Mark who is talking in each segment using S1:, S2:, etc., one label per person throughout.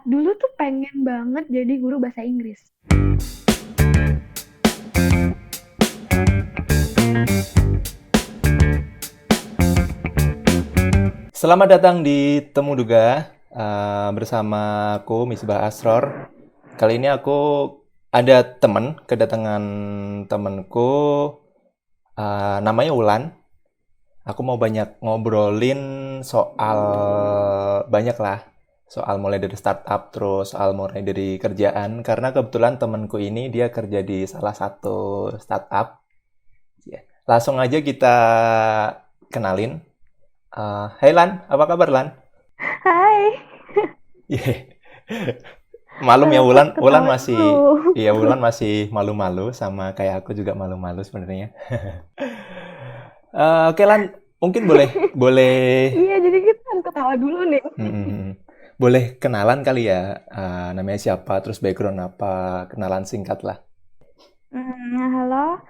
S1: Dulu tuh pengen banget jadi guru bahasa Inggris.
S2: Selamat datang di Temu Duga bersama aku Misbah Asror. Kali ini aku ada kedatangan temenku namanya Wulan. Aku mau banyak ngobrolin soal banyak lah, soal mulai dari startup terus soal mulai dari kerjaan karena kebetulan temenku ini dia kerja di salah satu startup. Ya. Langsung aja kita kenalin. Hai Lan, apa kabar Lan?
S1: Hai,
S2: Iya. Malum ya
S1: kok
S2: Wulan
S1: ketawa
S2: masih
S1: dulu?
S2: iya Wulan masih malu-malu sama kayak aku juga malu-malu sebenarnya. Oke Lan, mungkin boleh boleh
S1: Iya, jadi kita kan ketawa dulu nih.
S2: mm, mm, mm. boleh kenalan kali ya. Namanya siapa, terus background apa, kenalan singkat lah.
S1: Halo,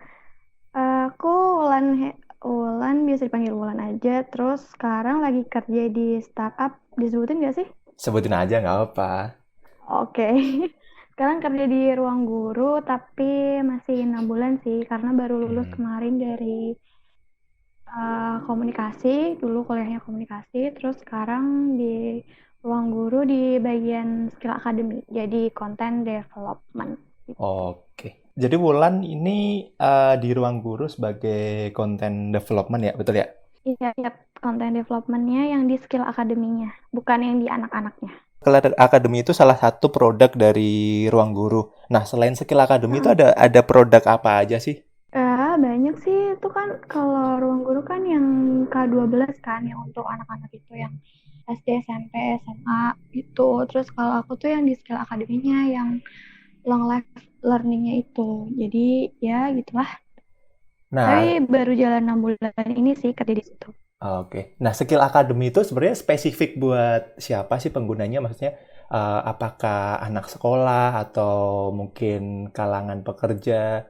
S1: aku Wulan, Wulan biasa dipanggil Wulan aja. Terus sekarang lagi kerja di startup, disebutin gak sih?
S2: Sebutin aja nggak apa.
S1: Oke, sekarang kerja di Ruang Guru, tapi masih 6 bulan sih, karena baru lulus
S2: Hmm.
S1: kemarin dari komunikasi, dulu kuliahnya komunikasi, terus sekarang di Ruang Guru di bagian skill academy, jadi content development gitu.
S2: Oke. Jadi Wulan ini di ruang guru sebagai content development ya, betul ya?
S1: Iya, iya, content developmentnya yang di skill academy-nya, bukan yang di anak-anaknya.
S2: Skill Academy itu salah satu produk dari Ruang Guru. Nah, selain Skill Academy itu
S1: Heeh.
S2: ada produk apa aja sih?
S1: Banyak sih, itu kan kalau Ruang Guru kan yang K12 kan, yang untuk anak-anak itu yang SD, SMP, SMA gitu. Terus kalau aku tuh yang di skill academy-nya yang long life learning-nya itu. Jadi ya gitulah. Tapi
S2: Nah,
S1: baru jalan 6 bulan ini sih kerja di situ.
S2: oke. Nah, Skill Academy itu sebenarnya spesifik buat siapa sih penggunanya? Maksudnya, apakah anak sekolah atau mungkin kalangan pekerja?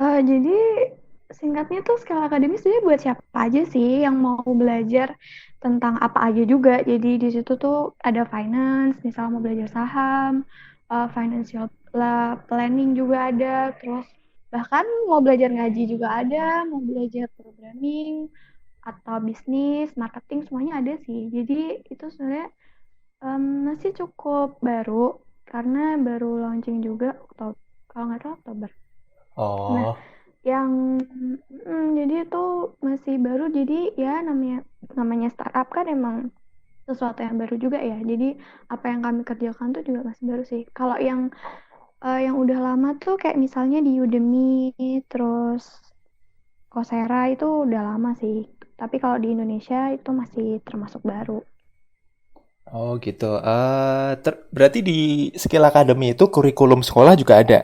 S1: Jadi singkatnya tuh skill academy sebenarnya buat siapa aja sih yang mau belajar tentang apa aja juga. Jadi di situ tuh ada finance, misal mau belajar saham, financial planning juga ada, terus bahkan mau belajar ngaji juga ada, mau belajar programming atau bisnis, marketing semuanya ada sih. Jadi itu sebenarnya masih cukup baru karena baru launching juga Oktober, kalau nggak salah Oktober. Nah,
S2: Oh,
S1: yang jadi itu masih baru, jadi ya namanya namanya startup kan emang sesuatu yang baru juga ya. Jadi apa yang kami kerjakan tuh juga masih baru sih. Kalau yang udah lama tuh kayak misalnya di Udemy, terus Coursera itu udah lama sih. Tapi kalau di Indonesia itu masih termasuk baru.
S2: oh gitu. Berarti di Skill Academy itu kurikulum sekolah juga ada?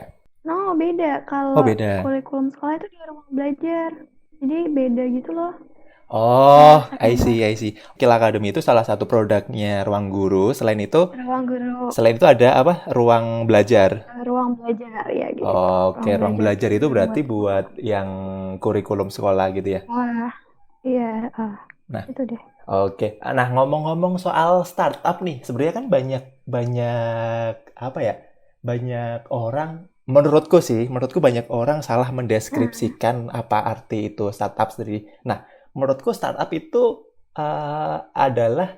S1: No, beda.
S2: Oh,
S1: Kalau
S2: beda.
S1: kurikulum sekolah itu di ruang belajar. Jadi beda gitu loh. Kayak
S2: Oh, I
S1: secondary
S2: see, I see. Skill Academy itu salah satu produknya Ruang Guru.
S1: ruang guru.
S2: Selain itu ada apa? Ruang belajar.
S1: Ruang belajar ya gitu.
S2: Oke,
S1: Ruang
S2: ruang
S1: belajar
S2: belajar itu
S1: yang
S2: berarti
S1: buat
S2: buat
S1: sekolah.
S2: yang kurikulum sekolah gitu ya.
S1: Wah, iya,
S2: Nah,
S1: itu deh.
S2: oke. Nah, ngomong-ngomong soal startup nih, sebenarnya kan banyak banyak apa ya? Banyak orang menurutku banyak orang salah
S1: Nah,
S2: mendeskripsikan apa arti itu startup sendiri. Nah, menurutku startup itu adalah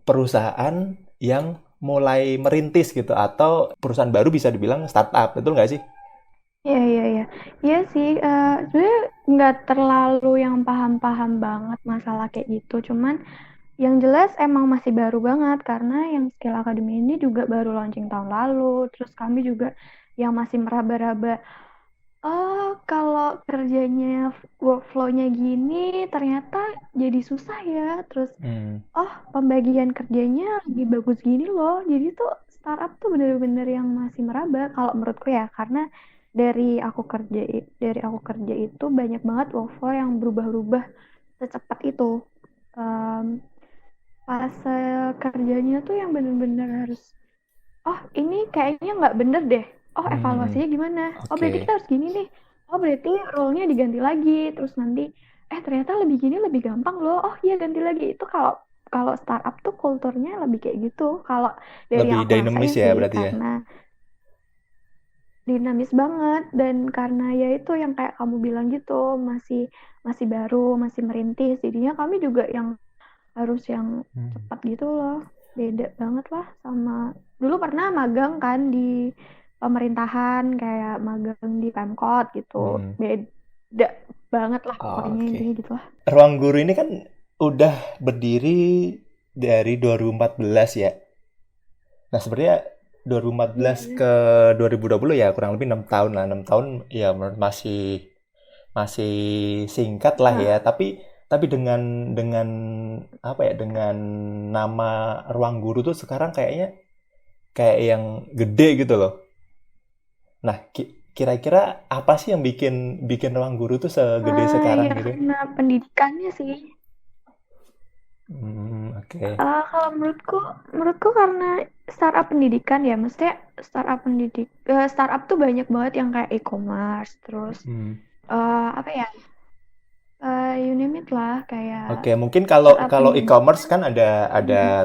S2: perusahaan yang mulai merintis gitu atau perusahaan baru bisa dibilang startup, betul nggak sih?
S1: iya, iya, iya. Iya sih, sebenarnya nggak terlalu yang paham-paham banget masalah kayak gitu. Cuman yang jelas emang masih baru banget karena yang Skill Academy ini juga baru launching tahun lalu. Terus kami juga yang masih meraba-raba. Oh, kalau kerjanya workflow-nya gini ternyata jadi susah ya. Terus,
S2: Hmm.
S1: oh pembagian kerjanya lebih bagus gini loh. Jadi tuh startup tuh bener-bener yang masih meraba kalau menurutku ya. Karena dari aku kerja itu banyak banget workflow yang berubah-ubah secepat itu. Em, Fase kerjanya tuh yang bener-bener harus, oh ini kayaknya nggak bener deh, oh
S2: Hmm.
S1: evaluasinya gimana, oh berarti
S2: Oke.
S1: kita harus gini nih, oh berarti role-nya diganti lagi, terus nanti ternyata lebih gini lebih gampang loh, oh iya ganti lagi. Itu kalau kalau startup tuh kulturnya lebih kayak gitu. Kalau dari
S2: Lebih
S1: yang aku
S2: dinamis
S1: rasain
S2: ya
S1: sih,
S2: berarti ya.
S1: karena dinamis banget dan karena ya itu yang kayak kamu bilang gitu, masih masih baru, masih merintis. Jadinya kami juga yang harus yang
S2: Hmm.
S1: cepat gitu loh. Beda banget lah sama dulu pernah magang kan di pemerintahan kayak magang di Pemkot gitu.
S2: Hmm.
S1: Beda banget lah pokoknya
S2: Oke.
S1: intinya gitu lah.
S2: Ruang Guru ini kan udah berdiri dari 2014 ya. Nah, sebenarnya 2014
S1: Iya.
S2: ke 2020 ya kurang lebih 6 tahun lah. 6 tahun ya masih masih singkat lah ya.
S1: Nah,
S2: Tapi dengan apa ya? Dengan nama Ruang Guru tuh sekarang kayaknya kayak yang gede gitu loh. Nah, kira-kira apa sih yang bikin bikin Ruang Guru tuh segede sekarang
S1: ya
S2: gitu?
S1: karena pendidikannya sih.
S2: Oke.
S1: Kalau menurutku karena startup pendidikan ya, maksudnya startup tuh banyak banget yang kayak e-commerce, terus
S2: Hmm.
S1: apa ya, you name it lah, kayak
S2: Oke, mungkin kalau
S1: startup
S2: kalau e-commerce
S1: pendidikan
S2: kan ada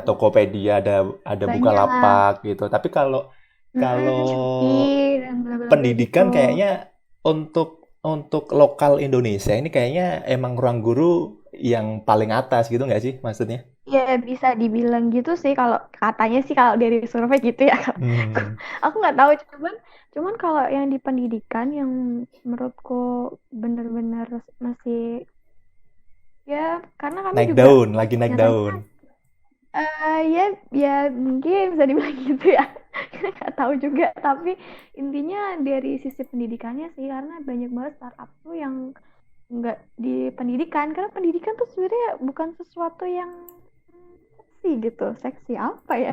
S2: Tokopedia, ada
S1: banyak,
S2: Bukalapak gitu. Tapi kalau kalau
S1: Shopee dan bla bla bla gitu.
S2: pendidikan kayaknya untuk lokal Indonesia ini kayaknya emang Ruang Guru yang paling atas gitu nggak sih maksudnya?
S1: Ya bisa dibilang gitu sih kalau katanya sih kalau dari survei gitu ya.
S2: Hmm.
S1: Aku nggak tahu cuman cuman kalau yang di pendidikan yang menurutku benar-benar masih ya karena kami
S2: Naik
S1: juga
S2: daun, lagi naik
S1: nyatanya
S2: daun.
S1: ya ya mungkin bisa dibilang gitu ya. Nggak tahu juga tapi intinya dari sisi pendidikannya sih karena banyak banget startup tuh yang nggak di pendidikan karena pendidikan tuh sebenarnya bukan sesuatu yang seksi gitu. Seksi apa ya?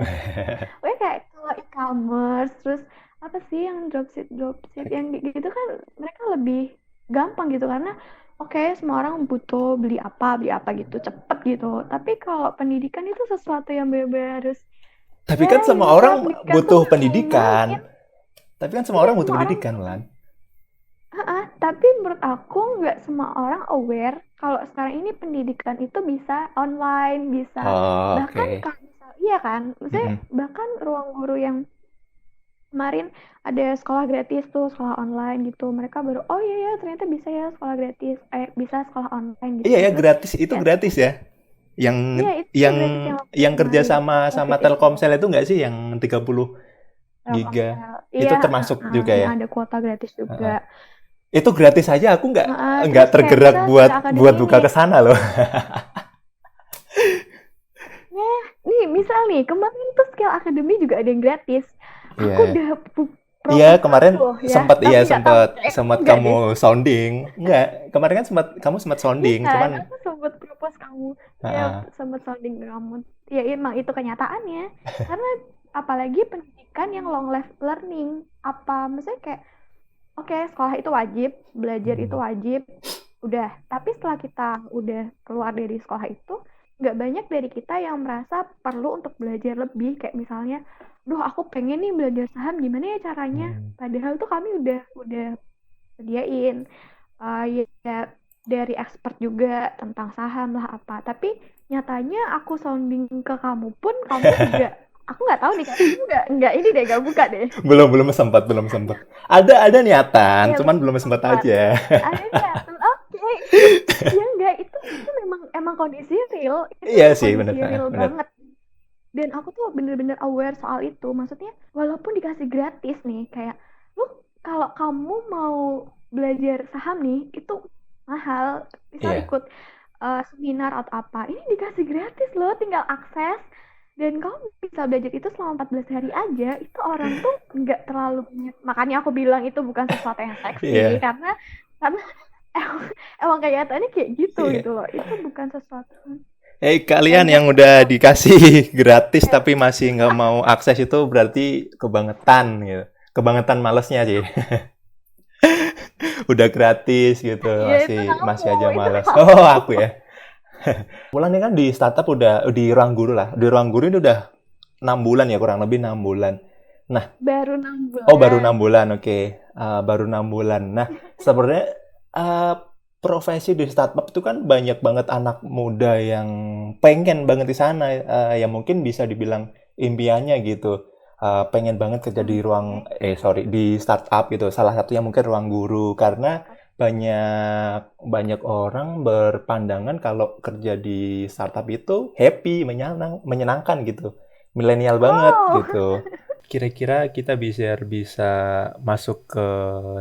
S1: Pokoknya kayak kalau e-commerce terus apa sih yang dropship yang kayak gitu kan mereka lebih gampang gitu karena oke semua orang butuh beli apa gitu cepet gitu tapi kalau pendidikan itu sesuatu yang benar-benar harus
S2: Tapi
S1: ya
S2: kan
S1: you
S2: semua
S1: know lah
S2: orang
S1: pendidikan tuh
S2: butuh pendidikan.
S1: ngapain
S2: Tapi kan semua
S1: iya
S2: orang butuh
S1: semua orang
S2: pendidikan,
S1: butuh
S2: Lan.
S1: tapi menurut aku nggak semua orang aware kalau sekarang ini pendidikan itu bisa online bisa
S2: Oh,
S1: bahkan
S2: oke.
S1: kalau misal iya kan maksudnya
S2: Mm-mm.
S1: bahkan ruang guru yang kemarin ada sekolah gratis tuh sekolah online gitu mereka baru oh iya ya ternyata bisa ya sekolah gratis bisa sekolah online
S2: Iya
S1: gitu
S2: ya,
S1: terus
S2: gratis itu
S1: ya
S2: gratis ya. Yang
S1: iya itu
S2: yang
S1: gratis yang waktu
S2: yang kerja
S1: kemarin
S2: sama
S1: COVID itu
S2: Telkomsel itu nggak sih yang 30 giga?
S1: Telkomsel
S2: Itu
S1: iya
S2: termasuk juga
S1: yang
S2: ya?
S1: ada kuota gratis juga
S2: Heeh. Itu gratis aja aku nggak
S1: terus kayak
S2: tergerak
S1: misal
S2: buat
S1: skill
S2: buat
S1: academy
S2: buka
S1: nih
S2: ke sana loh.
S1: ya nih misal nih kemarin tuh skill academy juga ada yang gratis aku
S2: Iya.
S1: udah
S2: Iya,
S1: propose kamu
S2: kemarin
S1: loh ya
S2: sempat
S1: tapi
S2: iya
S1: nggak tahu
S2: sempat
S1: kayak
S2: sempat
S1: enggak
S2: kamu
S1: deh
S2: sounding. Enggak, kemarin kan kamu sempat
S1: iya
S2: sounding,
S1: kan
S2: cuman
S1: aku sempat propose kamu ya
S2: heeh.
S1: sempat sounding ke kamu ya emang itu kenyataannya karena apalagi pendidikan yang long life learning apa maksudnya kayak oke sekolah itu wajib belajar itu
S2: Hmm.
S1: wajib udah tapi setelah kita udah keluar dari sekolah itu nggak banyak dari kita yang merasa perlu untuk belajar lebih kayak misalnya duh aku pengen nih belajar saham gimana ya caranya
S2: Hmm.
S1: padahal tuh kami udah sediain ya dari expert juga tentang saham lah apa tapi nyatanya aku sounding ke kamu pun kamu nggak aku nggak tahu nih kamu nggak ini deh nggak buka deh
S2: Belum sempat. Ada niatan,
S1: ya
S2: cuman
S1: belum
S2: belum sempat
S1: sempat
S2: aja.
S1: ada niatan oke itu ya enggak itu memang emang kondisi real itu
S2: Iya
S1: emang
S2: sih, benar,
S1: kondisi real
S2: benar.
S1: banget dan aku tuh bener-bener aware soal itu maksudnya walaupun dikasih gratis nih kayak lu kalau kamu mau belajar saham nih itu mahal misal
S2: Iya.
S1: ikut seminar atau apa ini dikasih gratis loh tinggal akses dan kamu bisa belajar itu selama 14 hari aja itu orang tuh nggak terlalu makanya aku bilang itu bukan sesuatu yang seksi
S2: Iya.
S1: karena emang, emang kenyataannya kayak
S2: Iya.
S1: gitu loh itu bukan sesuatu yang
S2: Kalian
S1: banyak
S2: yang udah
S1: orang
S2: dikasih gratis tapi masih nggak mau akses itu berarti kebangetan gitu. Kebangetan malesnya sih. Udah gratis gitu,
S1: iya
S2: masih masih aja
S1: itu
S2: males.
S1: kamu
S2: Oh, aku ya. Bulan ini kan di startup udah di ruang guru lah. Di ruang guru ini udah 6 bulan ya, kurang lebih 6 bulan. Nah,
S1: baru 6
S2: oh baru
S1: bulan
S2: 6 bulan, oke. Baru 6 bulan. Nah, sebenarnya eh, profesi di startup itu kan banyak banget anak muda yang pengen banget di sana, yang mungkin bisa dibilang impiannya gitu. Pengen banget kerja di ruang,
S1: Oke.
S2: sorry, di startup gitu. Salah satunya mungkin ruang guru, karena banyak banyak orang berpandangan kalau kerja di startup itu happy, menyenangkan gitu. Milenial banget
S1: Oh,
S2: gitu. Kira-kira kita bisa masuk ke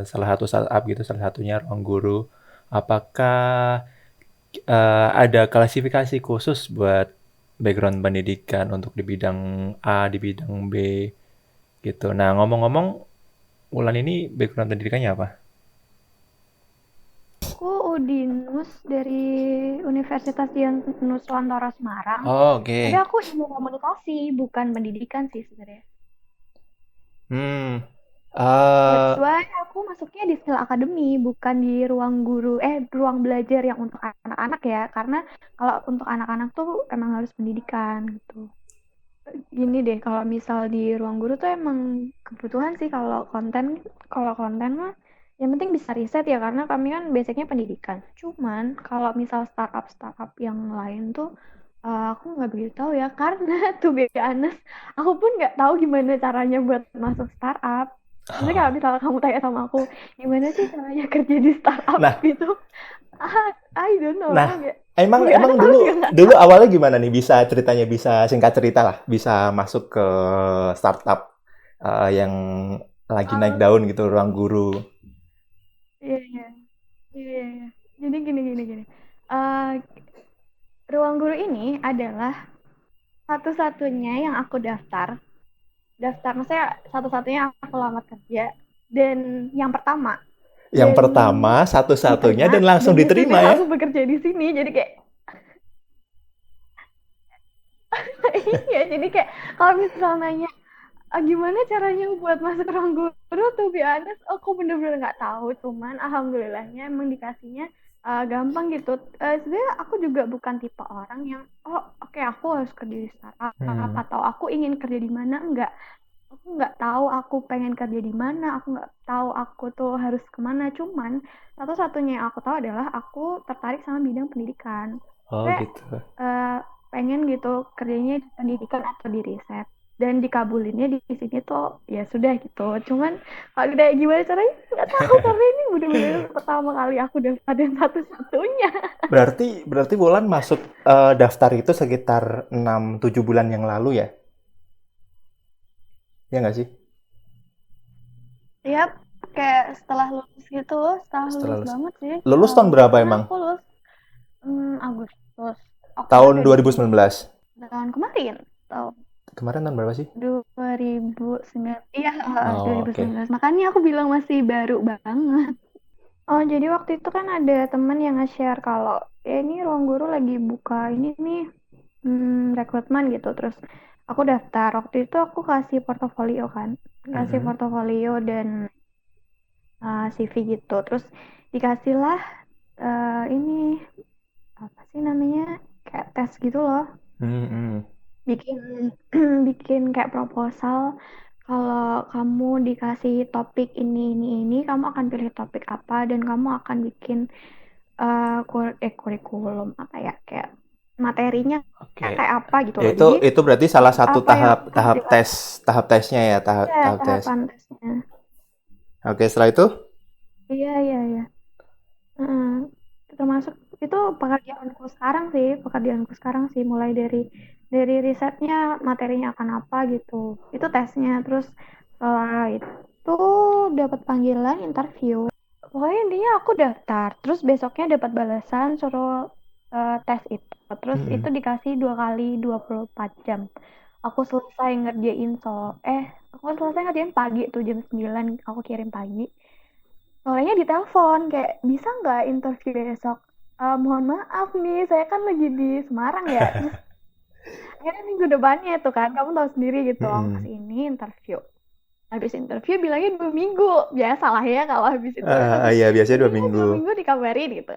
S2: salah satu startup gitu, salah satunya ruang guru. Apakah ada klasifikasi khusus buat background pendidikan untuk di bidang A, di bidang B gitu. Nah, ngomong-ngomong, Wulan ini background pendidikannya apa?
S1: aku Udinus dari Universitas Nusantara Semarang.
S2: Oh,
S1: Tapi
S2: oke.
S1: aku ilmu komunikasi, bukan pendidikan sih sebenarnya.
S2: Hmm.
S1: That's
S2: eh
S1: why aku masuknya di skill academy, bukan di ruang guru, ruang belajar yang untuk anak-anak ya. Karena kalau untuk anak-anak tuh emang harus pendidikan gitu. Gini deh, kalau misal di ruang guru tuh emang kebutuhan sih kalau konten mah yang penting bisa riset ya karena kami kan basicnya pendidikan. Cuman kalau misal startup yang lain tuh aku nggak begitu tahu ya karena to be honest aku pun nggak tahu gimana caranya buat masuk startup. Maksudnya kalau misalnya kamu tanya sama aku gimana sih caranya kerja di startup
S2: nah,
S1: gitu, I don't know.
S2: nah,
S1: To
S2: emang
S1: be
S2: emang
S1: honest aku juga
S2: dulu
S1: nggak
S2: dulu
S1: tahu.
S2: awalnya gimana nih? Bisa ceritanya, bisa singkat cerita lah, bisa masuk ke startup yang lagi naik
S1: Um,
S2: daun gitu, ruang guru.
S1: iya, iya. Iya, iya, iya. Jadi gini, gini, gini. Eh, ruang guru ini adalah satu-satunya yang aku daftar. Daftar, maksudnya satu-satunya aku lamar kerja. Dan yang pertama.
S2: Yang
S1: Dan
S2: pertama, satu-satunya,
S1: diterima.
S2: dan langsung
S1: Dan ya
S2: diterima
S1: sudah
S2: ya.
S1: langsung bekerja di sini. Jadi kayak, iya. Jadi kayak, kalau misalnya gimana caranya buat masuk ruang guru tuh be honest aku bener-bener nggak tahu cuman alhamdulillahnya emang dikasihnya gampang gitu. Sebenarnya aku juga bukan tipe orang yang oke, aku harus kerja di startup
S2: Hmm.
S1: atau aku ingin kerja di mana, enggak. Aku nggak tahu aku pengen kerja di mana, aku nggak tahu aku tuh harus kemana, cuman satu-satunya yang aku tahu adalah aku tertarik sama bidang pendidikan.
S2: Oh
S1: Kayak
S2: gitu.
S1: eh, pengen gitu kerjanya di pendidikan atau di riset dan dikabulinnya di sini tuh ya sudah gitu. Cuman kalau kayak gimana caranya nggak tahu karena ini bener-bener pertama kali aku daftar dan satu-satunya.
S2: Berarti berarti Wulan masuk daftar itu sekitar 6-7 bulan yang lalu ya? Ya nggak sih?
S1: Yap, kayak setelah lulus gitu, setelah
S2: Setelah
S1: lulus
S2: lulus.
S1: banget sih,
S2: Lulus
S1: setelah
S2: tahun
S1: lulus
S2: berapa
S1: karena
S2: emang?
S1: aku lulus Agustus, Oktober
S2: Tahun
S1: 2019
S2: 2019.
S1: tahun kemarin, tahun
S2: Kemarin tahun berapa sih?
S1: 2009, iya
S2: Oh, oke.
S1: 2019. Makanya aku bilang masih baru banget. Oh, jadi waktu itu kan ada teman yang nge-share kalau ini ruang guru lagi buka ini nih, rekrutmen gitu. Terus aku daftar. Waktu itu aku kasih portofolio kan, kasih
S2: Mm-mm.
S1: portofolio dan CV gitu. Terus dikasihlah ini apa sih namanya kayak tes gitu loh,
S2: Mm-mm.
S1: bikin bikin kayak proposal. Kalau kamu dikasih topik ini, kamu akan pilih topik apa dan kamu akan bikin kurikulum apa ya kayak materinya kayak,
S2: Oke.
S1: apa gitu
S2: Ya
S1: loh. Jadi
S2: itu berarti salah satu
S1: apa yang
S2: tahap
S1: harus dikasih
S2: tahap tesnya ya, tahap
S1: ya
S2: tahap tes.
S1: tahapan tesnya.
S2: Oke, setelah itu?
S1: Iya, iya, iya. Heeh. Termasuk itu pekerjaanku sekarang sih mulai dari risetnya materinya akan apa gitu. Itu tesnya terus setelah itu dapat panggilan interview. Pokoknya intinya aku daftar, terus besoknya dapat balasan suruh tes itu. Terus itu
S2: Mm-mm.
S1: dikasih 2 kali 24 jam. Aku selesai ngerjain aku selesai ngerjain pagi tuh jam 9 aku kirim pagi. Sorenya ditelepon kayak bisa nggak interview besok. Mohon maaf nih, saya kan lagi di Semarang ya. Terus akhirnya minggu depannya itu kan, kamu tahu sendiri gitu, aku
S2: Mm-mm.
S1: kasih ini interview. Habis interview bilangnya 2 minggu. Biasa lah ya kalau habis itu. Habis
S2: Iya, biasanya
S1: ini
S2: dua
S1: ya
S2: minggu.
S1: 2 minggu dikabarin gitu.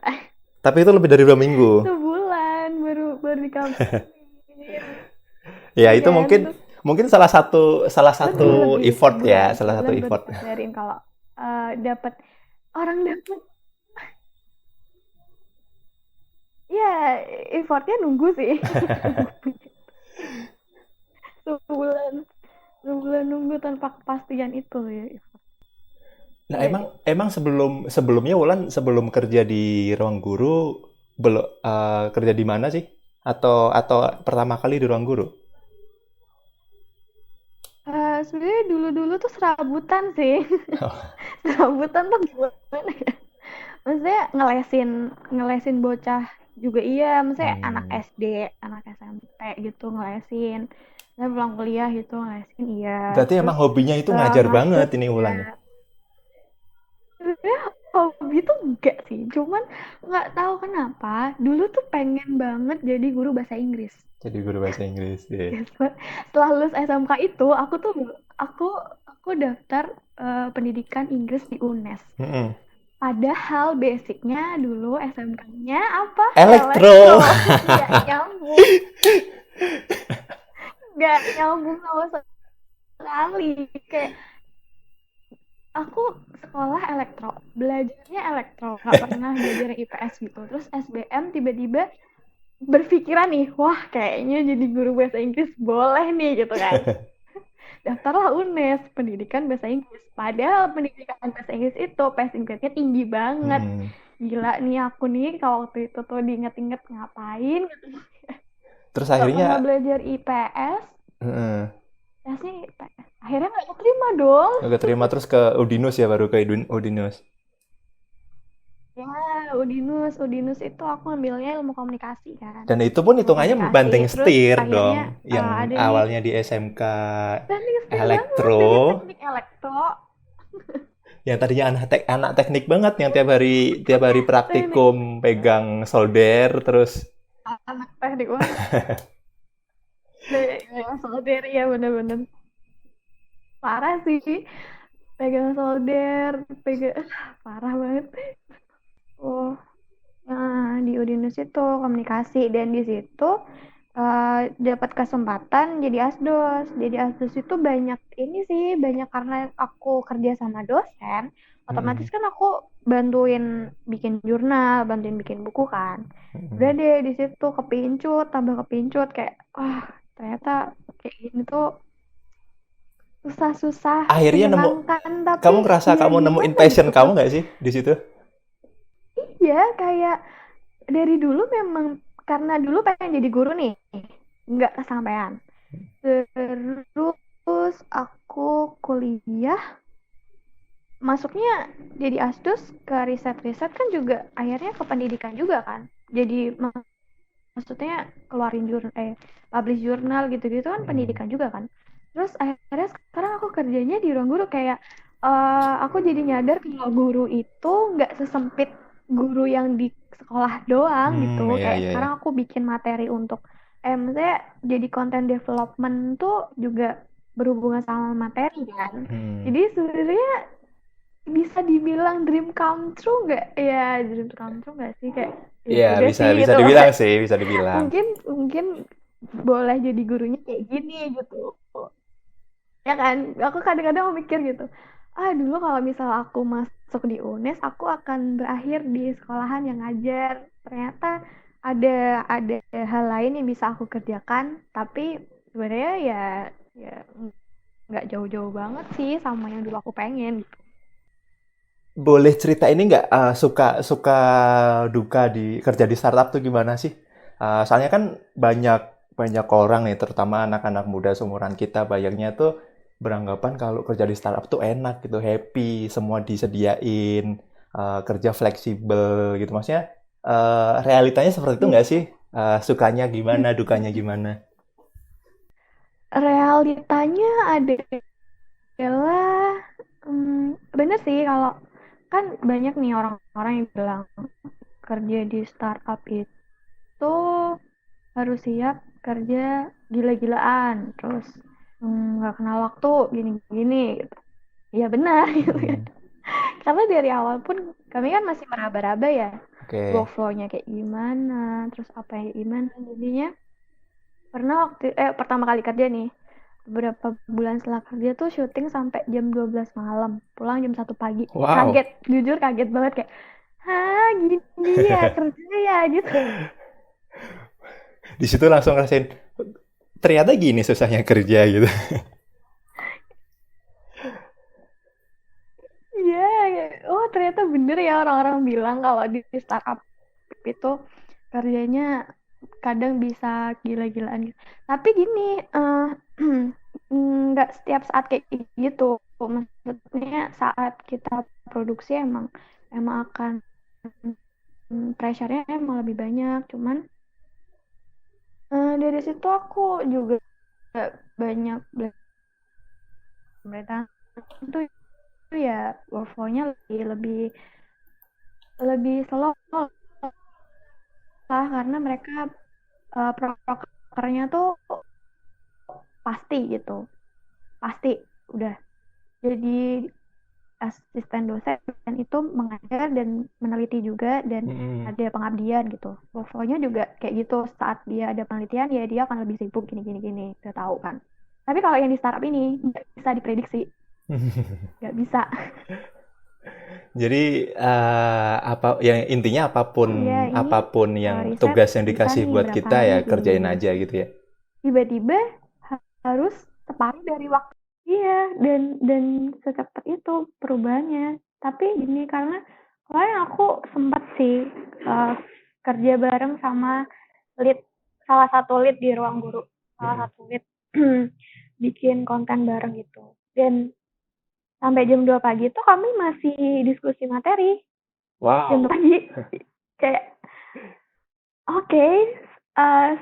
S2: Tapi itu lebih dari 2 minggu.
S1: Sebulan baru dikabarin.
S2: Ya,
S1: Iya
S2: itu
S1: kan?
S2: mungkin
S1: Terus
S2: mungkin salah
S1: lebih
S2: satu
S1: lebih
S2: effort ya,
S1: sebulan
S2: salah satu
S1: sebulan baru
S2: effort.
S1: dikabarin kalau dapat orang dapat Ya, effortnya nunggu sih. sebulan sebulan nunggu tanpa kepastian itu ya.
S2: Nah,
S1: Iya
S2: emang
S1: deh.
S2: emang sebelumnya Wulan sebelum kerja di ruang guru belum kerja di mana sih? Atau pertama kali di ruang guru?
S1: Sebenarnya dulu-dulu tuh serabutan sih. Serabutan tuh gimana ya? Maksudnya ngelesin ngelesin bocah juga iya. Maksudnya anak
S2: Hmm.
S1: SD, anak SMP gitu ngelesin. Saya pulang kuliah gitu ngelesin iya.
S2: Berarti
S1: Terus
S2: emang hobinya itu ngajar banget
S1: masuk
S2: ini
S1: ya.
S2: Wulan.
S1: Sebenarnya hobi tuh enggak sih. Cuman nggak tahu kenapa. Dulu tuh pengen banget jadi guru bahasa Inggris.
S2: Jadi guru bahasa Inggris deh.
S1: Yes, setelah lulus SMK itu aku aku daftar pendidikan Inggris di UNES.
S2: Mm-mm.
S1: Padahal basicnya dulu SMK-nya apa?
S2: Elektro.
S1: Elektro. Nggak nyambung, nggak nyambung sama sekali. Kayak aku sekolah elektro, belajarnya elektro, nggak pernah belajar IPS gitu. Terus SBM tiba-tiba berpikiran nih, wah kayaknya jadi guru bahasa Inggris boleh nih gitu kan. Daftarlah UNES, pendidikan bahasa Inggris. Padahal pendidikan bahasa Inggris itu passing grade-nya tinggi banget.
S2: Mm-mm.
S1: Gila nih aku nih kalau waktu itu tuh diinget-inget ngapain gitu.
S2: Terus
S1: Gak pernah
S2: akhirnya
S1: belajar IPS,
S2: heeh,
S1: ya sih IPS. Akhirnya gak keterima dong.
S2: nggak terima terus ke Udinus ya baru ke Udinus.
S1: Ya, Udinus itu aku ambilnya ilmu komunikasi kan.
S2: Dan itu pun
S1: Ilmu
S2: hitungannya
S1: komunikasi,
S2: banting
S1: terus
S2: setir
S1: akhirnya
S2: dong, yang
S1: ada nih
S2: awalnya di SMK
S1: teknik setir banget
S2: elektro,
S1: dari teknik elektro,
S2: yang tadinya anak teknik banget, yang tiap hari
S1: teknik
S2: praktikum pegang solder, terus
S1: anak teknik banget. Yang solder ya bener-bener parah sih, pegang solder, pegang parah banget. Oh, nah di Udinus itu komunikasi dan di situ dapat kesempatan jadi asdos. Jadi asdos itu banyak ini sih, banyak karena aku kerja sama dosen,
S2: mm-mm,
S1: otomatis kan aku bantuin bikin jurnal, bantuin bikin buku kan. Udah
S2: mm-mm.
S1: deh di situ kepincut, tambah kepincut kayak wah ternyata kayak gini tuh susah-susah,
S2: Akhirnya
S1: menyenangkan
S2: kamu
S1: tapi
S2: ngerasa
S1: ya
S2: kamu nemuin
S1: gimana
S2: passion
S1: gitu
S2: kamu
S1: kan.
S2: nggak sih di situ?
S1: Iya kayak dari dulu memang karena dulu pengen jadi guru nih, nggak kesampaian. Terus aku kuliah, masuknya jadi asdos ke riset-riset kan juga akhirnya ke pendidikan juga kan. Jadi maksudnya keluarin publish jurnal gitu-gitu kan
S2: Mm-mm.
S1: pendidikan juga kan. Terus akhirnya sekarang aku kerjanya di ruang guru kayak aku jadi nyadar kalau guru itu nggak sesempit guru yang di sekolah doang gitu.
S2: Iya,
S1: Kayak
S2: iya, iya.
S1: sekarang aku bikin materi untuk maksudnya jadi content development tuh juga berhubungan sama materi kan.
S2: Hmm.
S1: Jadi sebenarnya bisa dibilang dream come true nggak? Ya dream come true nggak sih kayak ya
S2: Iya,
S1: udah
S2: bisa
S1: sih
S2: bisa
S1: gitu.
S2: dibilang sih, bisa dibilang.
S1: mungkin mungkin boleh jadi gurunya kayak gini gitu ya kan. Aku kadang-kadang mikir gitu, dulu kalau misal aku masuk di UNES aku akan berakhir di sekolahan yang ngajar. Ternyata ada hal lain yang bisa aku kerjakan, tapi sebenarnya ya nggak jauh-jauh banget sih sama yang dulu aku pengen gitu.
S2: Boleh cerita ini nggak suka suka duka di kerja di startup tuh gimana sih? Soalnya kan banyak banyak orang nih, terutama anak-anak muda seumuran kita, bayangnya tuh beranggapan kalau kerja di startup tuh enak gitu, happy, semua disediain, kerja fleksibel gitu. Maksudnya realitanya seperti itu nggak sih? Sukanya gimana, dukanya gimana?
S1: Realitanya adalah bener sih kalau kan banyak nih orang-orang yang bilang kerja di startup itu harus siap kerja gila-gilaan, terus nggak kenal waktu gini-gini gitu. Ya benar gitu ya.
S2: Hmm,
S1: Karena dari awal pun kami kan masih meraba-raba ya
S2: oke.
S1: workflow-nya kayak gimana, terus apa yang gimana. Jadinya pernah pertama kali kerja nih, beberapa bulan setelah kerja tuh syuting sampai jam 12 malam, pulang jam 1 pagi.
S2: Wow.
S1: Kaget, jujur kaget banget kayak hah gini ya kerja ya gitu.
S2: Di situ langsung ngerasain ternyata gini susahnya kerja gitu.
S1: Iya, oh ternyata bener ya orang-orang bilang kalau di startup itu kerjanya kadang bisa gila-gilaan gitu. Tapi gini, nggak setiap saat kayak gitu. Maksudnya saat kita produksi emang emang akan pressure-nya emang lebih banyak. Cuman dari situ aku juga banyak belajar itu ya workflow-nya lebih lebih lebih slow lah karena mereka prokernya tuh pasti gitu, pasti udah jadi asisten dosen itu mengajar dan meneliti juga dan
S2: Mm-mm.
S1: ada pengabdian gitu. Workflow-nya juga kayak gitu, saat dia ada penelitian ya dia akan lebih sibuk gini gini gini, udah tahu kan. Tapi kalau yang di startup ini nggak bisa diprediksi, nggak bisa.
S2: Jadi apa yang intinya apapun
S1: Ya ini
S2: apapun yang
S1: riset
S2: tugas yang
S1: bisa
S2: dikasih
S1: nih
S2: buat
S1: berapa
S2: kita
S1: hari
S2: ya
S1: gini
S2: kerjain
S1: gini,
S2: aja gitu ya.
S1: tiba-tiba harus separuh dari waktu. Iya, dan secepat itu perubahannya. Tapi gini karena kemarin aku sempat sih uh, kerja bareng sama lead, salah satu lead di ruang guru, salah
S2: Mm-mm.
S1: satu lead bikin konten bareng gitu. Dan sampai jam 2 pagi tuh kami masih diskusi materi. Jam 2
S2: Wow.
S1: pagi. Kayak oke,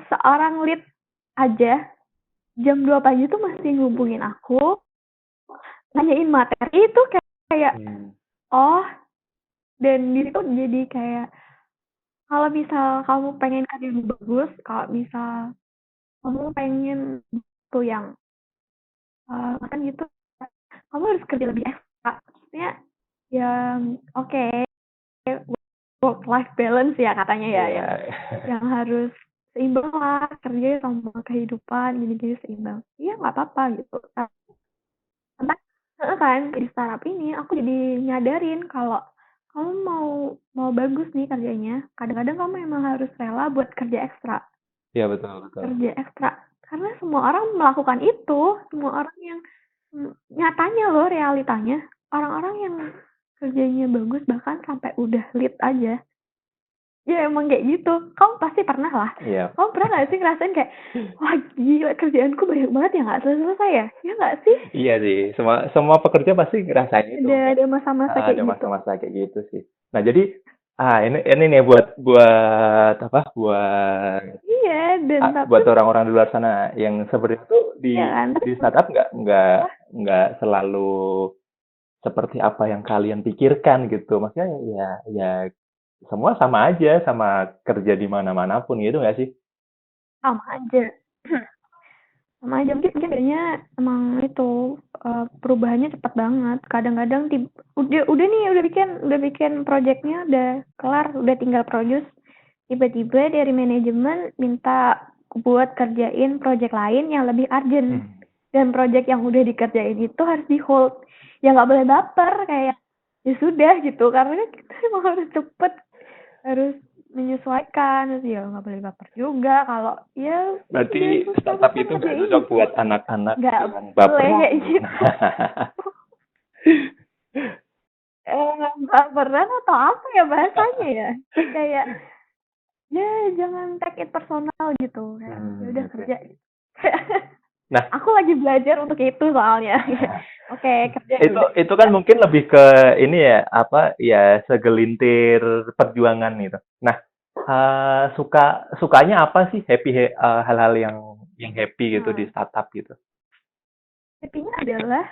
S1: seorang lead aja jam 2 pagi tuh masih ngubungin aku, nanyain materi itu kayak
S2: Hmm.
S1: oh, dan di situ jadi kayak kalau misal kamu pengen kerja yang bagus, kalau misal kamu pengen tuh yang kan gitu, kamu harus kerja lebih ekstra. Maksudnya yang oke, work life balance ya katanya ya,
S2: Iya.
S1: yang harus seimbang lah kerja sama kehidupan gini-gini seimbang. Iya nggak apa-apa gitu. Karena kan di startup ini aku jadi nyadarin kalau kamu mau mau bagus nih kerjanya, kadang-kadang kamu emang harus rela buat kerja ekstra,
S2: Iya betul betul.
S1: kerja ekstra. Karena semua orang melakukan itu, semua orang yang nyatanya loh realitanya, orang-orang yang kerjanya bagus bahkan sampai udah lead aja. Ya emang kayak gitu. Kamu pasti pernah lah.
S2: Iya.
S1: Kamu pernah gak sih ngerasain kayak, wah gila kerjaanku banyak banget ya nggak selesai ya? Ya nggak sih?
S2: Iya sih, semua semua pekerja pasti ngerasain itu enggak.
S1: Ada masa-masa kayak
S2: Ada
S1: gitu.
S2: masa-masa kayak gitu sih. Nah, jadi ini nih buat buat apa?
S1: Iya, dan tapi
S2: Buat orang-orang di luar sana yang seperti itu
S1: ya kan,
S2: di
S1: tapi
S2: startup
S1: lah,
S2: nggak selalu seperti apa yang kalian pikirkan gitu. Maksudnya ya ya semua sama aja sama kerja di mana-mana pun gitu nggak sih?
S1: sama aja. Sama aja mungkin mungkin bedanya emang itu perubahannya cepat banget. Kadang-kadang udah nih udah bikin projectnya udah kelar, udah tinggal produce. Tiba-tiba dari manajemen minta buat kerjain project lain yang lebih urgent.
S2: Hmm.
S1: Dan project yang udah dikerjain itu harus di hold. Ya nggak boleh baper kayak ya sudah gitu karena kan kita emang harus cepet, harus menyesuaikan. Terus ya nggak boleh baper juga kalau ya udah
S2: Berarti
S1: susah
S2: startup
S1: susah
S2: itu nggak
S1: ngerjain
S2: cocok
S1: gitu,
S2: buat anak-anak
S1: nggak
S2: yang
S1: boleh
S2: baperan.
S1: kayak gitu. Baperan atau apa ya bahasanya ya, kayak ya jangan take it personal gitu, kayak ya udah
S2: Oke.
S1: kerja gitu.
S2: Nah,
S1: Aku lagi belajar untuk itu soalnya. Oke, kerja ya udah
S2: itu
S1: kerja.
S2: kan mungkin lebih ke ini ya, apa ya segelintir perjuangan itu. Nah, sukanya apa sih hal-hal yang happy gitu di
S1: Nah,
S2: startup gitu.
S1: happy-nya adalah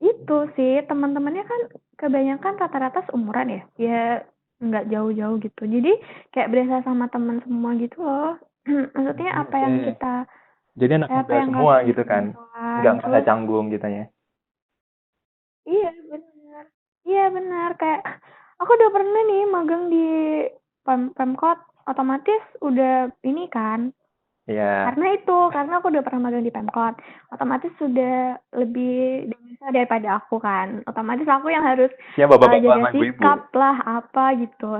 S1: itu sih teman-temannya kan kebanyakan rata-rata seumuran ya, ya nggak jauh-jauh gitu. Jadi kayak berasa sama teman semua gitu loh. Maksudnya apa
S2: Oke.
S1: yang kita,
S2: Jadi anak
S1: apa
S2: muda
S1: yang
S2: semua
S1: kami
S2: gitu kan.
S1: lakukan
S2: Nggak merasa
S1: terus.
S2: canggung gitu ya.
S1: Iya benar. Iya benar kayak aku udah pernah nih magang di Pemkot, otomatis udah ini kan
S2: Iya.
S1: Karena aku udah pernah magang di Pemkot, otomatis sudah lebih dewasa daripada aku kan. Otomatis aku yang harus
S2: Ya bapak-bapak
S1: jaga
S2: sama ibu-ibu.
S1: sikap lah apa gitu.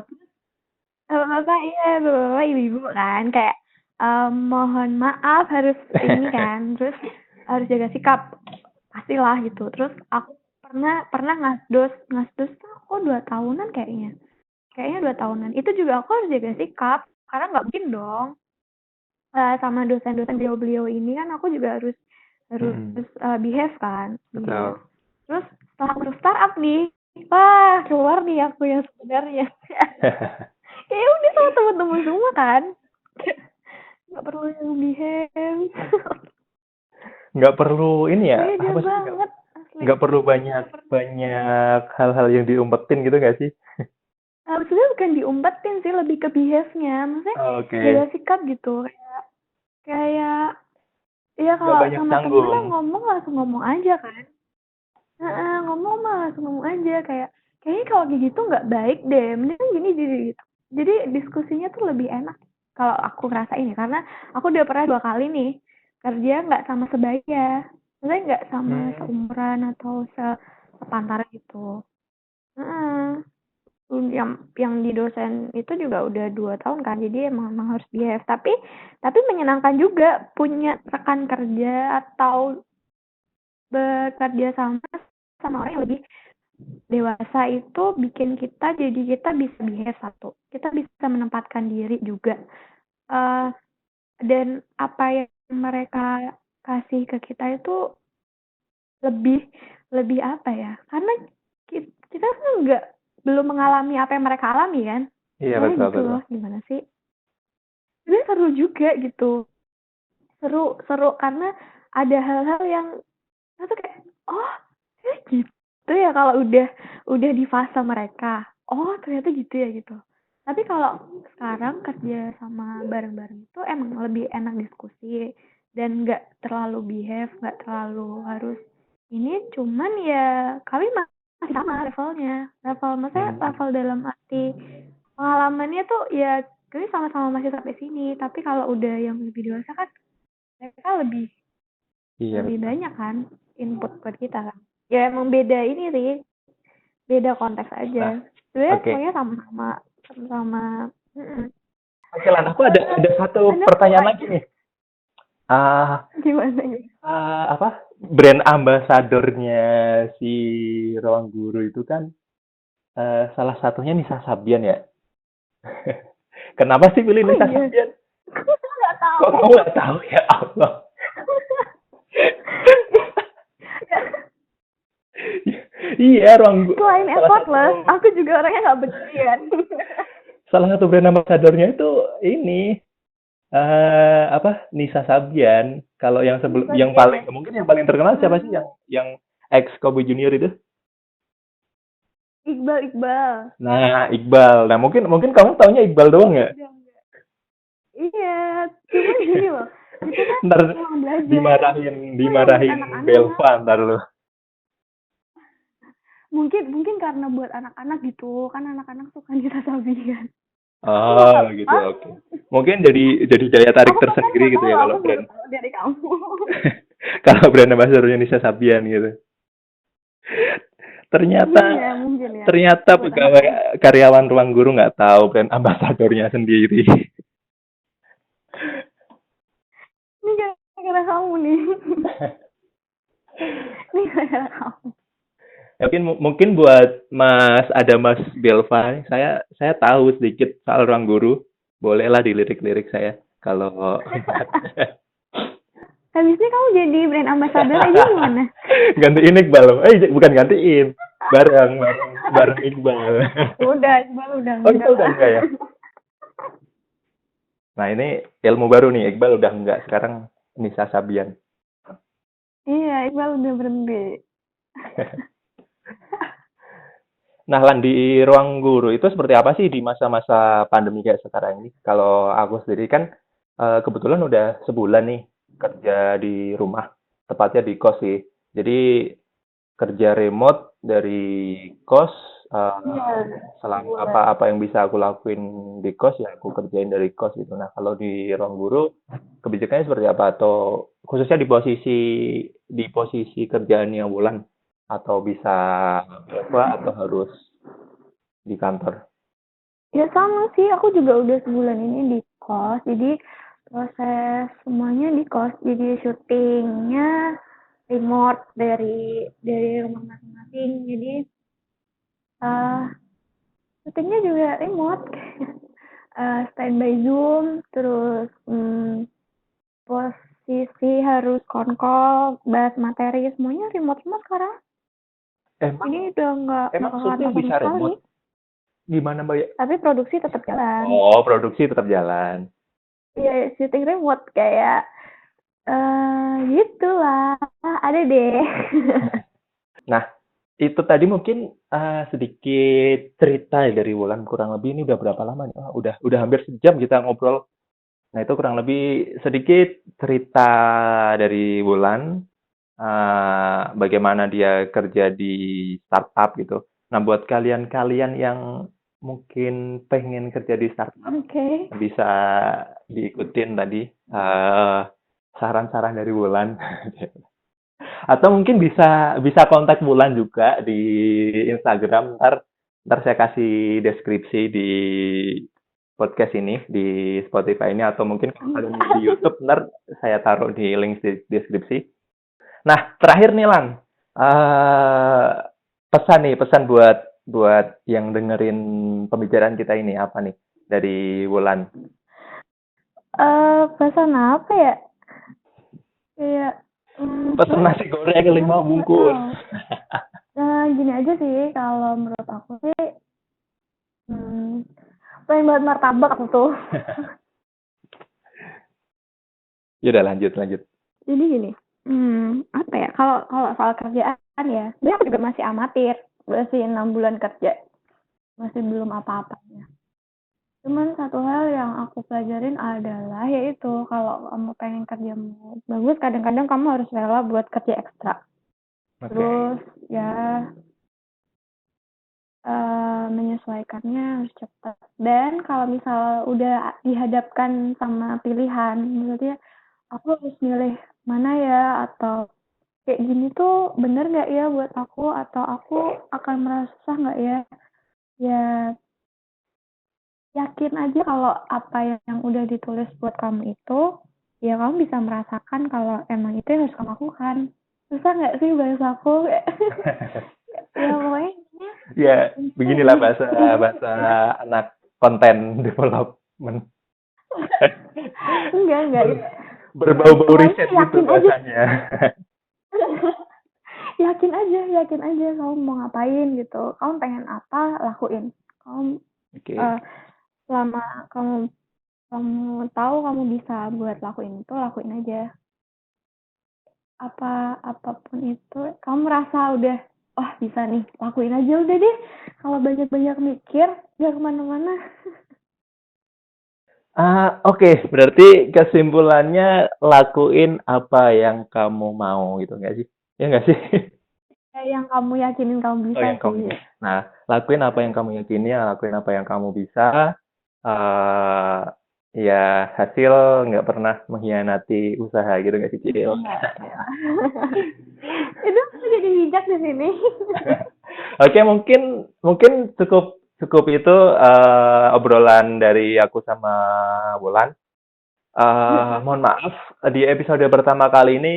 S1: Bapak-bapak iya, bapak-bapak, ibu-ibu kan kayak mohon maaf harus ini kan, terus harus jaga sikap pastilah gitu. Terus aku pernah pernah ngasdos tuh aku 2 tahunan kayaknya 2 tahunan. Itu juga aku harus jaga sikap karena nggak mungkin dong sama dosen-dosen beliau-beliau ini kan aku juga harus harus
S2: Mm-mm.
S1: behave kan, behave.
S2: Betul.
S1: Terus setelah aku startup nih, wah keluar nih aku yang sebenarnya. Kayak udah sama teman-teman semua kan. Nggak perlu yang behave.
S2: Nggak perlu ini ya,
S1: Beda
S2: apa sih?
S1: banget asli.
S2: Nggak perlu banyak
S1: Nggak perlu.
S2: banyak hal-hal yang diumpetin gitu nggak sih?
S1: Sebenarnya bukan diumpetin sih, lebih ke behave-nya. Maksudnya jaga
S2: Oke.
S1: sikap gitu. Kayak ya
S2: Nggak
S1: kalau
S2: banyak
S1: sama temen
S2: canggung.
S1: lah ngomong langsung ngomong aja kan. Heeh, ngomong mah langsung ngomong aja kayak kayaknya kalau kayak gitu nggak baik deh. Mending gini gitu. Jadi diskusinya tuh lebih enak kalau aku ngerasain ya karena aku udah pernah 2 kali nih kerja nggak sama sebaya. Maksudnya nggak sama
S2: Hmm.
S1: seumuran atau sepantaran gitu. Heeh. Yang di dosen itu juga udah 2 tahun kan, jadi emang harus behave. Tapi menyenangkan juga punya rekan kerja atau bekerja sama orang yang lebih dewasa itu bikin kita bisa behave satu. Kita bisa menempatkan diri juga. Eh dan apa yang mereka kasih ke kita itu lebih lebih apa ya? Karena kita kan belum mengalami apa yang mereka alami kan.
S2: Iya
S1: Soalnya
S2: betul
S1: gitu
S2: betul.
S1: loh, gimana sih? Sebenarnya seru juga gitu. Seru karena ada hal-hal yang tuh kayak oh gitu ya kalau udah di fase mereka. Oh, ternyata gitu ya gitu. Tapi kalau sekarang kerja sama bareng-bareng itu emang lebih enak diskusi dan nggak terlalu behave, nggak terlalu harus ini. Cuman ya kami masih sama levelnya. Maksudnya
S2: Hmm.
S1: level dalam arti pengalamannya tuh ya kami sama-sama masih sampai sini. Tapi kalau udah yang lebih dewasa kan mereka lebih
S2: Iya
S1: lebih
S2: betul.
S1: banyak kan input buat kita kan. Ya emang beda ini sih, beda konteks
S2: Nah,
S1: aja. Sebenarnya
S2: oke.
S1: semuanya sama-sama.
S2: Oke, Lan, aku ada satu
S1: Anda mau
S2: pertanyaan lagi
S1: tanya
S2: nih. Ah,
S1: gimana gitu?
S2: apa? Brand ambasadornya si Ruang Guru itu kan salah satunya Nisa Sabian ya. Kenapa sih pilih
S1: Oh
S2: Nisa
S1: iya,
S2: Sabian?
S1: aku nggak
S2: Kok
S1: tahu.
S2: kamu nggak tahu ya Allah? Iya,
S1: Selain
S2: salah satu
S1: effortless, aku juga orangnya nggak beginian.
S2: salah satu brand ambasadornya itu ini apa Nisa Sabian. Kalau yang sebelum
S1: Bisa
S2: yang
S1: bian ya.
S2: paling mungkin yang paling terkenal siapa sih
S1: Hmm,
S2: yang ex Kobe Junior itu?
S1: Iqbal.
S2: Nah, Iqbal. Nah, mungkin mungkin kamu taunya Iqbal doang ya?
S1: Udah. Iya, cuman gini loh, itu kan
S2: Ntar
S1: ruang belajar.
S2: dimarahin
S1: Itu yang buat
S2: dimarahin
S1: anak-anak.
S2: Belva ntar lu.
S1: Mungkin mungkin karena buat anak-anak gitu, kan anak-anak suka Nisa Sabian. Aku
S2: Oh,
S1: nggak
S2: gitu.
S1: tahu.
S2: Oke. Mungkin jadi daya tarik
S1: Aku bahkan
S2: tersendiri
S1: nggak
S2: gitu
S1: tahu
S2: ya
S1: loh,
S2: kalau
S1: aku baru
S2: brand
S1: tahu dari kamu.
S2: kalau brand ambassadornya Nisa Sabian gitu. Ternyata
S1: Mungkin ya.
S2: ternyata
S1: Buat
S2: pegawai
S1: anak-anak.
S2: karyawan ruang guru nggak tahu brand ambasadornya sendiri.
S1: Ini gara-gara kamu nih. Ini gara-gara kamu.
S2: Mungkin mungkin buat Mas Belva, saya tahu sedikit soal ruang guru. Bolehlah dilirik-lirik saya kalau
S1: Habisnya kamu jadi brand ambassador aja gimana?
S2: gantiin Iqbal. Bukan gantiin. Bareng, bareng, bareng Iqbal.
S1: Udah, Iqbal udah
S2: Oh, Iqbal
S1: enggak.
S2: udah enggak ya? Nah, ini ilmu baru nih. Iqbal udah enggak. Sekarang Nisa Sabian.
S1: Iya, Iqbal udah berhenti.
S2: Nah, Lan, di ruang guru itu seperti apa sih di masa-masa pandemi kayak sekarang ini? Kalau aku sendiri kan kebetulan udah sebulan nih kerja di rumah, tepatnya di kos sih. Jadi kerja remote dari kos, Eh,
S1: Iya,
S2: selang
S1: bulan.
S2: apa-apa yang bisa aku lakuin di kos ya aku kerjain dari kos gitu. Nah, kalau di ruang guru kebijakannya seperti apa? Atau khususnya di posisi kerjaannya Wulan atau bisa apa atau harus di kantor?
S1: Ya sama sih, aku juga udah sebulan ini di kos, jadi proses semuanya di kos, jadi syutingnya remote dari rumah masing-masing, jadi uh, syutingnya juga remote, standby Zoom, terus posisi harus konkol, bahas materi, semuanya remote semua sekarang.
S2: Emang
S1: Ini udah nggak
S2: emang
S1: ke kantor
S2: syuting
S1: sama
S2: bisa
S1: sekali,
S2: remote? Gimana, Mbak? Ya?
S1: tapi produksi tetap jalan.
S2: Oh, produksi tetap jalan.
S1: Iya, syuting remote kayak gitulah, ada deh.
S2: Nah, itu tadi mungkin sedikit cerita ya dari Wulan kurang lebih ini udah berapa lama nih? Udah hampir sejam kita ngobrol. Nah, itu kurang lebih sedikit cerita dari Wulan, bagaimana dia kerja di startup gitu. Nah, buat kalian-kalian yang mungkin pengen kerja di startup,
S1: Oke.
S2: bisa diikutin tadi eh, saran-saran dari Wulan. Atau mungkin bisa bisa kontak Wulan juga di Instagram. Ntar saya kasih deskripsi di podcast ini di Spotify ini atau mungkin kalau kalian di YouTube ntar saya taruh di link di deskripsi. Nah, terakhir nih Lan. Eh, pesan buat buat yang dengerin pembicaraan kita ini apa nih dari Wulan?
S1: Pesan apa ya? Kayak,
S2: Pesan nasi goreng 5
S1: nggak
S2: bungkus.
S1: tahu. Gini aja sih, kalau menurut aku sih, hmm, pengen buat martabak aku tuh.
S2: Ya udah lanjut lanjut.
S1: Jadi gini, apa ya? Kalau kalau soal kerjaan ya, sebenarnya aku juga masih amatir, masih 6 bulan kerja, masih belum apa-apanya. Cuman satu hal yang aku pelajarin adalah yaitu kalau kamu pengen kerjamu bagus, kadang-kadang kamu harus rela buat kerja ekstra.
S2: Oke.
S1: Terus ya menyesuaikannya harus cepat. Dan kalau misal udah dihadapkan sama pilihan, maksudnya aku harus milih mana ya, atau kayak gini tuh bener nggak ya buat aku, atau aku akan merasa susah nggak ya? Ya yakin aja kalau apa yang udah ditulis buat kamu itu, ya kamu bisa merasakan kalau emang itu yang harus kamu lakukan. Susah nggak sih bahasa aku? Ya pokoknya
S2: Ya, beginilah
S1: intinya
S2: bahasa bahasa anak konten development.
S1: enggak
S2: Ber- Berbau-bau
S1: pokoknya
S2: riset gitu
S1: yakin aja.
S2: bahasanya.
S1: Yakin aja kamu mau ngapain gitu, kamu pengen apa lakuin, kamu
S2: Oke.
S1: uh, selama kamu kamu tahu kamu bisa buat lakuin itu, lakuin aja apapun itu, kamu merasa udah wah bisa nih, lakuin aja udah deh, kalau banyak-banyak mikir gak kemana-mana.
S2: Oke. Berarti kesimpulannya lakuin apa yang kamu mau gitu nggak sih? Ya nggak sih?
S1: Kayak yang kamu yakinin kamu
S2: Oh,
S1: bisa
S2: yang
S1: sih.
S2: kamu. Nah, lakuin apa yang kamu yakini, lakuin apa yang kamu bisa. eh Ya, hasil nggak pernah mengkhianati usaha gitu nggak sih, Cil?
S1: Enggak ya. Itu aku jadi bijak di sini.
S2: Oke, mungkin mungkin cukup cukup itu obrolan dari aku sama Wulan. Mohon maaf di episode pertama kali ini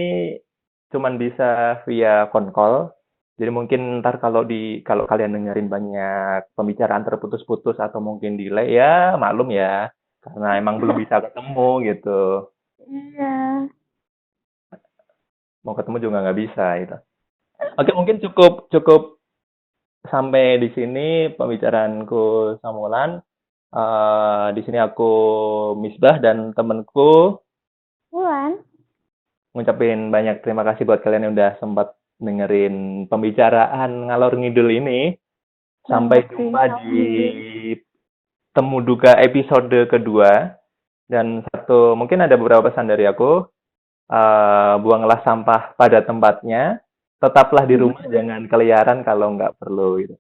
S2: cuman bisa via phone call. Jadi mungkin ntar kalau kalian dengerin banyak pembicaraan terputus-putus atau mungkin delay ya maklum ya karena emang belum bisa ketemu gitu.
S1: Iya.
S2: Mau ketemu juga nggak bisa gitu. Oke, mungkin cukup cukup sampai di sini pembicaraanku sama Wulan. Di sini aku Misbah dan temanku
S1: Bulan.
S2: ngucapin banyak terima kasih buat kalian yang udah sempat dengerin pembicaraan ngalor ngidul ini.
S1: Banget
S2: Sampai
S1: sih.
S2: jumpa di Temu Duga episode kedua. Dan mungkin ada beberapa pesan dari aku. Buanglah sampah pada tempatnya. Tetaplah di rumah, jangan keliaran kalau nggak perlu. Gitu.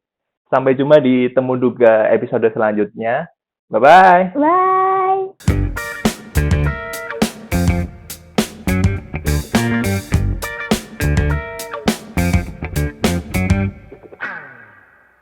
S2: Sampai jumpa di Temu Duga episode selanjutnya. Bye-bye.
S1: Bye.